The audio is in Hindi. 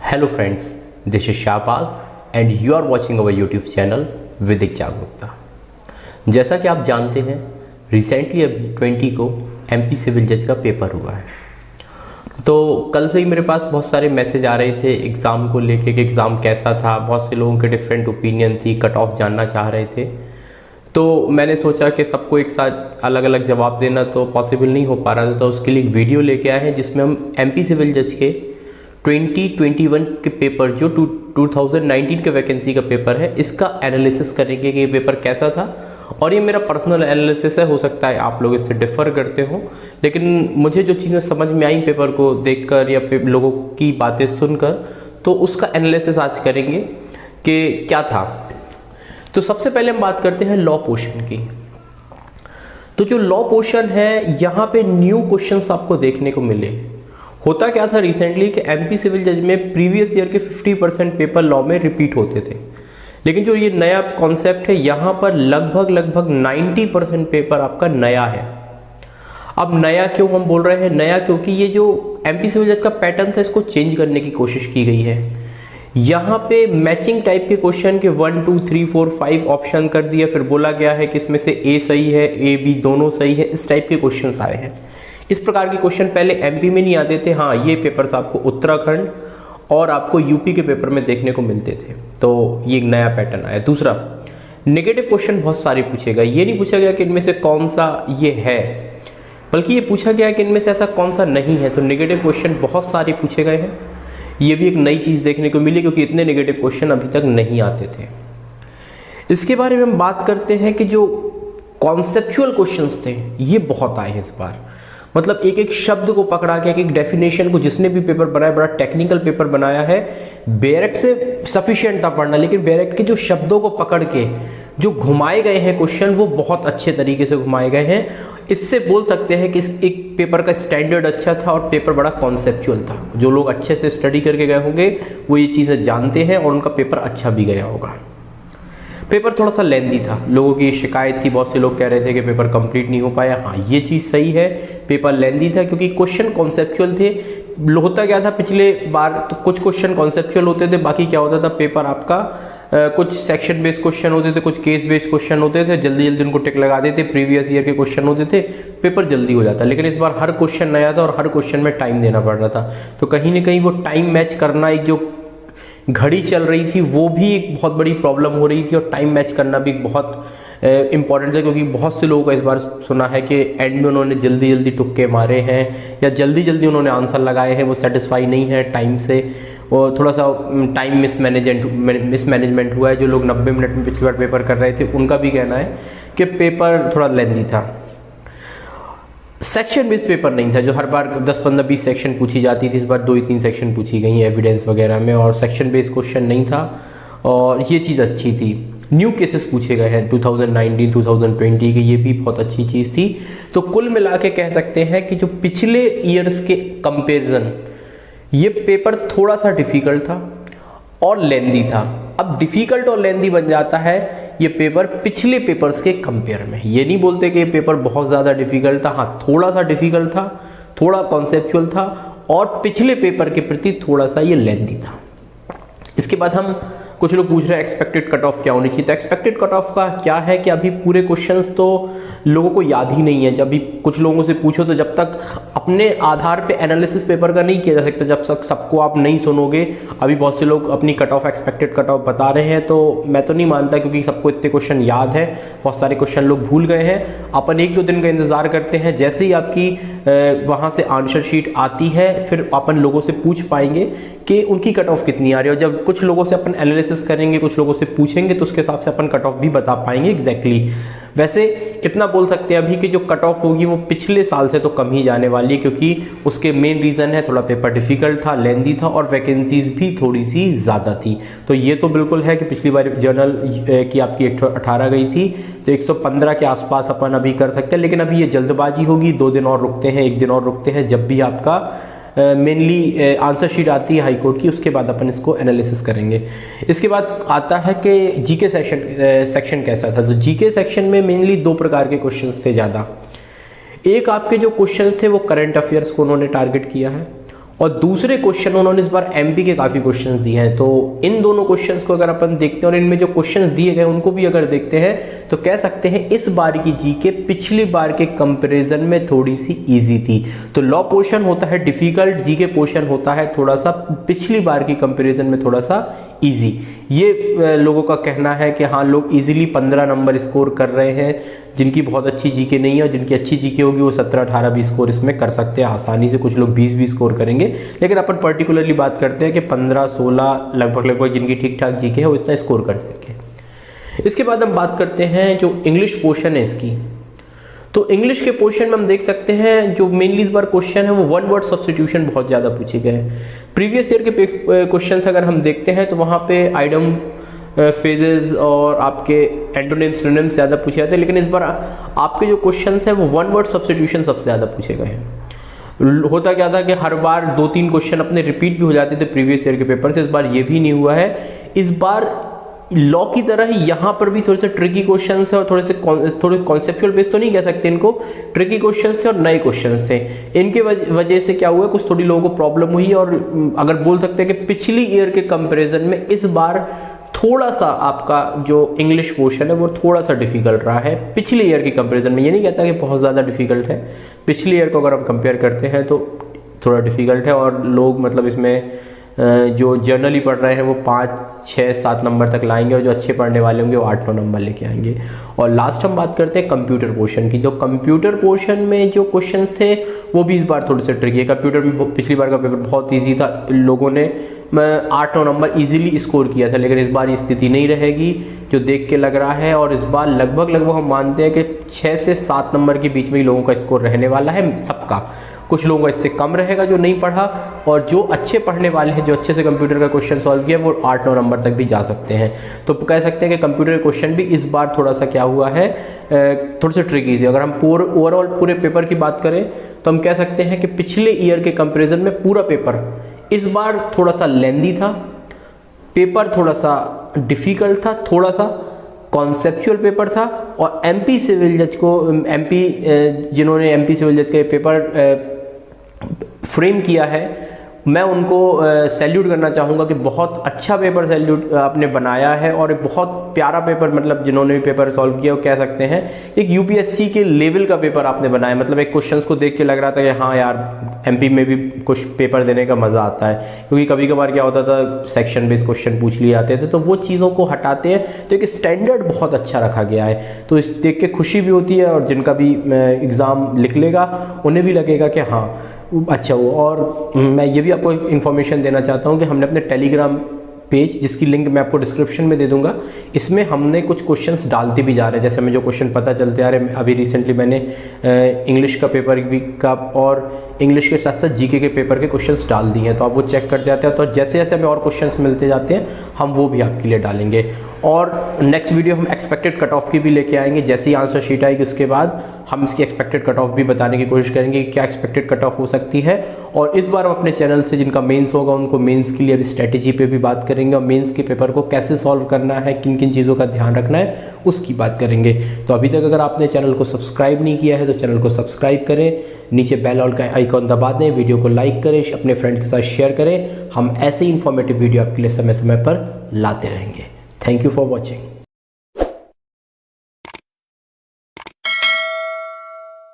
Hello friends, this is Shahbaz and you are watching our YouTube channel Vedic Jagrukta. जैसा कि आप जानते हैं, रिसेंटली अभी 20 को एमपी सिविल जज का पेपर हुआ है। तो कल से ही मेरे पास बहुत सारे मैसेज आ रहे थे एग्ज़ाम को लेके कि एग्ज़ाम कैसा था। बहुत से लोगों के डिफरेंट ओपिनियन थी, कट ऑफ जानना चाह रहे थे। तो मैंने सोचा कि सबको एक साथ अलग अलग जवाब देना तो पॉसिबल नहीं हो पा रहा था, तो उसके लिए एक वीडियो लेके आए हैं जिसमें हम एमपी सिविल जज के 2021 के पेपर जो 2019 के वैकेंसी का पेपर है, इसका एनालिसिस करेंगे कि ये पेपर कैसा था। और ये मेरा पर्सनल एनालिसिस है, हो सकता है आप लोग इससे डिफ़र करते हो, लेकिन मुझे जो चीज़ें समझ में आई पेपर को देखकर या लोगों की बातें सुनकर, तो उसका एनालिसिस आज करेंगे कि क्या था। तो सबसे पहले हम बात करते हैं लॉ पोर्शन की। तो जो लॉ पोर्शन है, यहाँ पे न्यू क्वेश्चंस आपको देखने को मिले। होता क्या था रिसेंटली कि एमपी सिविल जज में प्रीवियस ईयर के 50% पेपर लॉ में रिपीट होते थे, लेकिन जो ये नया कॉन्सेप्ट है, यहाँ पर लगभग 90% पेपर आपका नया है। अब नया क्यों हम बोल रहे हैं नया, क्योंकि ये जो एमपी सिविल जज का पैटर्न था, इसको चेंज करने की कोशिश की गई है। यहाँ पे मैचिंग टाइप के क्वेश्चन के 1 2 3 4 5 ऑप्शन कर दिया, फिर बोला गया है कि इसमें से ए सही है, ए बी दोनों सही है, इस टाइप के क्वेश्चन आए हैं। इस प्रकार के क्वेश्चन पहले एमपी में नहीं आते थे। हाँ, ये पेपर्स आपको उत्तराखंड और आपको यूपी के पेपर में देखने को मिलते थे, तो ये एक नया पैटर्न आया। दूसरा, नेगेटिव क्वेश्चन बहुत सारे पूछे गए। ये नहीं पूछा गया कि इनमें से कौन सा ये है, बल्कि ये पूछा गया कि इनमें से ऐसा कौन सा नहीं है। तो नेगेटिव क्वेश्चन बहुत सारे पूछे गए हैं। ये भी एक नई चीज़ देखने को मिली, क्योंकि इतने नेगेटिव क्वेश्चन अभी तक नहीं आते थे। इसके बारे में हम बात करते हैं कि जो कॉन्सेप्चुअल क्वेश्चंस थे, ये बहुत आए हैं इस बार। मतलब एक एक शब्द को पकड़ा के, एक एक डेफिनेशन को, जिसने भी पेपर बनाया, बड़ा टेक्निकल पेपर बनाया है। बैरेक्ट से सफिशिएंट था पढ़ना, लेकिन बैरेक्ट के जो शब्दों को पकड़ के जो घुमाए गए हैं क्वेश्चन, वो बहुत अच्छे तरीके से घुमाए गए हैं। इससे बोल सकते हैं कि इस एक पेपर का स्टैंडर्ड अच्छा था और पेपर बड़ा कॉन्सेप्चुअल था। जो लोग अच्छे से स्टडी करके गए होंगे वो ये चीज़ें जानते हैं और उनका पेपर अच्छा भी गया होगा। पेपर थोड़ा सा लेंदी था, लोगों की शिकायत थी, बहुत से लोग कह रहे थे कि पेपर कंप्लीट नहीं हो पाया। हाँ, ये चीज़ सही है, पेपर लेंदी था क्योंकि क्वेश्चन कॉन्सेप्चुअल थे। होता क्या था पिछले बार, तो कुछ क्वेश्चन कॉन्सेप्चुअल होते थे, बाकी क्या होता था पेपर आपका कुछ सेक्शन बेस्ड क्वेश्चन होते थे, कुछ केस बेस्ड क्वेश्चन होते थे, जल्दी जल्दी उनको टिक लगा देते, प्रीवियस ईयर के क्वेश्चन होते थे, पेपर जल्दी हो जाता। लेकिन इस बार हर क्वेश्चन नया था और हर क्वेश्चन में टाइम देना पड़ रहा था। तो कहीं ना कहीं वो टाइम मैच करना, एक जो घड़ी चल रही थी, वो भी एक बहुत बड़ी प्रॉब्लम हो रही थी, और टाइम मैच करना भी बहुत इंपॉर्टेंट है। क्योंकि बहुत से लोगों का इस बार सुना है कि एंड में उन्होंने जल्दी जल्दी तुक्के मारे हैं या जल्दी जल्दी उन्होंने आंसर लगाए हैं, वो सेटिस्फाई नहीं है टाइम से, और थोड़ा सा टाइम मिसमैनेजमेंट हुआ है। जो लोग 90 मिनट में पिछली बार पेपर कर रहे थे, उनका भी कहना है कि पेपर थोड़ा लेंदी था। सेक्शन बेस्ड पेपर नहीं था, जो हर बार 10 15 20 सेक्शन पूछी जाती थी, इस बार 2 ही 3 सेक्शन पूछी गई एविडेंस वगैरह में, और सेक्शन बेस्ड क्वेश्चन नहीं था, और ये चीज़ अच्छी थी। न्यू केसेस पूछे गए हैं 2019 2020 की, ये भी बहुत अच्छी चीज़ थी। तो कुल मिला के कह सकते हैं कि जो पिछले ईयर्स के कंपेरिजन, ये पेपर थोड़ा सा डिफ़िकल्ट था और लेंदी था। अब डिफ़िकल्ट और लेंदी बन जाता है ये पेपर पिछले पेपर्स के कंपेयर में। ये नहीं बोलते कि ये पेपर बहुत ज़्यादा डिफ़िकल्ट था, हाँ थोड़ा सा डिफ़िकल्ट था, थोड़ा कॉन्सेप्चुअल था, और पिछले पेपर के प्रति थोड़ा सा ये लेंदी था। इसके बाद हम कुछ लोग पूछ रहे हैं एक्सपेक्टेड कट ऑफ क्या होनी चाहिए। तो एक्सपेक्टेड कट ऑफ का क्या है कि अभी पूरे क्वेश्चंस तो लोगों को याद ही नहीं है। जब भी कुछ लोगों से पूछो तो जब तक अपने आधार पे एनालिसिस पेपर का नहीं किया जा सकता, जब तक सबको आप नहीं सुनोगे। अभी बहुत से लोग अपनी cut off, expected cut off बता रहे हैं, तो मैं तो नहीं मानता, क्योंकि सबको इतने क्वेश्चन याद है, बहुत सारे क्वेश्चन लोग भूल गए हैं। अपन 1-2 दिन का इंतजार करते हैं, जैसे ही आपकी वहाँ से आंसर शीट आती है, फिर अपन लोगों से पूछ पाएंगे कि उनकी कट ऑफ कितनी आ रही है। और जब कुछ लोगों से अपन एनालिसिस करेंगे, कुछ लोगों से पूछेंगे, तो उसके हिसाब से अपन कट ऑफ भी बता पाएंगे एग्जैक्टली। वैसे इतना बोल सकते हैं अभी कि जो कट ऑफ होगी वो पिछले साल से तो कम ही जाने वाली है, क्योंकि उसके मेन रीज़न है थोड़ा पेपर डिफिकल्ट था, लेंदी था, और वैकेंसीज भी थोड़ी सी ज़्यादा थी। तो ये तो बिल्कुल है कि पिछली बार जनरल की आपकी 118 गई थी, तो 115 के आसपास अपन अभी कर सकते हैं। लेकिन अभी ये जल्दबाजी होगी, 2 दिन और रुकते हैं, 1 दिन और रुकते हैं, जब भी आपका मेनली आंसर शीट आती है हाई कोर्ट की, उसके बाद अपन इसको एनालिसिस करेंगे। इसके बाद आता है कि जीके सेक्शन कैसा था। तो जीके सेक्शन में मेनली 2 प्रकार के क्वेश्चंस थे ज़्यादा। एक आपके जो क्वेश्चंस थे वो करंट अफेयर्स को उन्होंने टारगेट किया है, और दूसरे क्वेश्चन उन्होंने इस बार एमपी के काफ़ी क्वेश्चंस दिए हैं। तो इन दोनों क्वेश्चंस को अगर अपन देखते हैं और इनमें जो क्वेश्चंस दिए गए उनको भी अगर देखते हैं तो कह सकते हैं इस बार की जीके पिछली बार के कंपैरिजन में थोड़ी सी इजी थी। तो लॉ पोर्शन होता है डिफिकल्ट, जीके पोर्शन होता है थोड़ा सा पिछली बार की कंपैरिजन में थोड़ा सा इजी। ये लोगों का कहना है कि हाँ, लोग इजीली 15 नंबर स्कोर कर रहे हैं, जिनकी बहुत अच्छी जीके नहीं है और जिनकी अच्छी जीके होगी वो 17, 18 भी स्कोर इसमें कर सकते हैं आसानी से। कुछ लोग 20 भी स्कोर करेंगे, लेकिन अपन पर्टिकुलरली बात करते हैं कि 15, 16 लगभग जिनकी ठीक ठाक जीके है वो इतना स्कोर कर सके। इसके बाद हम बात करते हैं जो इंग्लिश पोर्शन है इसकी। तो इंग्लिश के पोर्शन में हम देख सकते हैं जो मेनली इस बार क्वेश्चन है वो वन वर्ड सब्स्टिट्यूशन बहुत ज़्यादा पूछे गए हैं। प्रीवियस ईयर के क्वेश्चन अगर हम देखते हैं तो वहाँ पे आइडम, फेजेस और आपके एंटोनिम, सिनोनिम्स ज़्यादा पूछे जाते हैं, लेकिन इस बार आपके जो क्वेश्चंस हैं वो वन वर्ड सब्स्टिट्यूशन सबसे ज़्यादा पूछे गए हैं। होता क्या था कि हर बार 2-3 क्वेश्चन अपने रिपीट भी हो जाते थे प्रीवियस ईयर के पेपर से, इस बार ये भी नहीं हुआ है। इस बार लॉ की तरह ही यहाँ पर भी थोड़े से ट्रिकी क्वेश्चंस है और थोड़े कॉन्सेप्चुअल बेस तो नहीं कह सकते इनको, ट्रिकी क्वेश्चंस थे और नए क्वेश्चंस थे। इनके वजह से क्या हुआ, कुछ थोड़ी लोगों को प्रॉब्लम हुई और अगर बोल सकते हैं कि पिछली ईयर के कंपैरिजन में इस बार थोड़ा सा आपका जो इंग्लिश पोर्शन है वो थोड़ा सा डिफिकल्ट रहा है पिछले ईयर की कंपैरिजन में। ये नहीं कहता कि बहुत ज़्यादा डिफिकल्ट है, पिछले ईयर को अगर हम कंपेयर करते हैं तो थोड़ा डिफिकल्ट है, और लोग मतलब इसमें जो जर्नली पढ़ रहे हैं वो 5, 6, 7 नंबर तक लाएंगे, और जो अच्छे पढ़ने वाले होंगे वो 8, 9 नंबर लेके आएंगे। और लास्ट हम बात करते हैं कंप्यूटर पोर्शन की। तो कंप्यूटर पोर्शन में जो क्वेश्चंस थे वो भी इस बार थोड़े से ट्रिकी है। कंप्यूटर में पिछली बार का पेपर बहुत ईजी था, लोगों ने 8, 9 नंबर ईजिली स्कोर किया था, लेकिन इस बार ये स्थिति नहीं रहेगी जो देख के लग रहा है। और इस बार लगभग हम मानते हैं कि 6 से 7 नंबर के बीच में ही लोगों का स्कोर रहने वाला है सबका। कुछ लोगों का इससे कम रहेगा जो नहीं पढ़ा, और जो अच्छे पढ़ने वाले हैं, जो अच्छे से कंप्यूटर का क्वेश्चन सॉल्व किया, वो 8, 9 नंबर तक भी जा सकते हैं। तो कह सकते हैं कि कंप्यूटर के क्वेश्चन भी इस बार थोड़ा सा क्या हुआ है, थोड़े से ट्रिकी थे। अगर हम ओवरऑल पूरे पेपर की बात करें तो हम कह सकते हैं कि पिछले ईयर के कंपेरिजन में पूरा पेपर इस बार थोड़ा सा लेंदी था, पेपर थोड़ा सा डिफिकल्ट था, थोड़ा सा कॉन्सेप्चुअल पेपर था। और एमपी सिविल जज को जिन्होंने एमपी सिविल जज का पेपर फ्रेम किया है, मैं उनको सैल्यूट करना चाहूँगा कि बहुत अच्छा पेपर सैल्यूट आपने बनाया है, और एक बहुत प्यारा पेपर, मतलब जिन्होंने भी पेपर सॉल्व किया वो कह सकते हैं एक यूपीएससी के लेवल का पेपर आपने बनाया। मतलब एक क्वेश्चंस को देख के लग रहा था कि हाँ यार, एमपी में भी कुछ पेपर देने का मज़ा आता है, क्योंकि कभी कभार क्या होता था सेक्शन बेस्ड क्वेश्चन पूछ लिए जाते थे, तो वो चीज़ों को हटाते हैं तो एक स्टैंडर्ड बहुत अच्छा रखा गया है। तो इस देख के खुशी भी होती है, और जिनका भी एग्ज़ाम लिख लेगा उन्हें भी लगेगा कि हाँ अच्छा हुआ। और मैं ये भी आपको इन्फॉर्मेशन देना चाहता हूँ कि हमने अपने टेलीग्राम पेज, जिसकी लिंक मैं आपको डिस्क्रिप्शन में दे दूंगा, इसमें हमने कुछ क्वेश्चंस डालते भी जा रहे हैं। जैसे हमें जो क्वेश्चन पता चलते आ रहे हैं, अभी रिसेंटली मैंने इंग्लिश का पेपर भी का और इंग्लिश के साथ साथ जीके के पेपर के क्वेश्चंस डाल दिए हैं, तो आप वो चेक करते जाते हैं। तो जैसे जैसे हमें और क्वेश्चंस मिलते जाते हैं हम वो भी आपके लिए डालेंगे। और नेक्स्ट वीडियो हम एक्सपेक्टेड कट ऑफ की भी लेके आएंगे। जैसे ही आंसर शीट आएगी उसके बाद हम इसकी एक्सपेक्टेड कट ऑफ भी बताने की कोशिश करेंगे कि क्या एक्सपेक्टेड कट ऑफ हो सकती है। और इस बार हम अपने चैनल से जिनका मेंस होगा उनको मेंस के लिए अभी स्ट्रेटेजी पे भी बात करेंगे, और मेंस के पेपर को कैसे सॉल्व करना है, किन किन चीज़ों का ध्यान रखना है, उसकी बात करेंगे। तो अभी तक अगर आपने चैनल को सब्सक्राइब नहीं किया है तो चैनल को सब्सक्राइब करें, नीचे बेल आइकॉन दबा दें, वीडियो को लाइक करें, अपने फ्रेंड के साथ शेयर करें। हम ऐसे ही इंफॉर्मेटिव वीडियो आपके लिए समय समय पर लाते रहेंगे। Thank you for watching.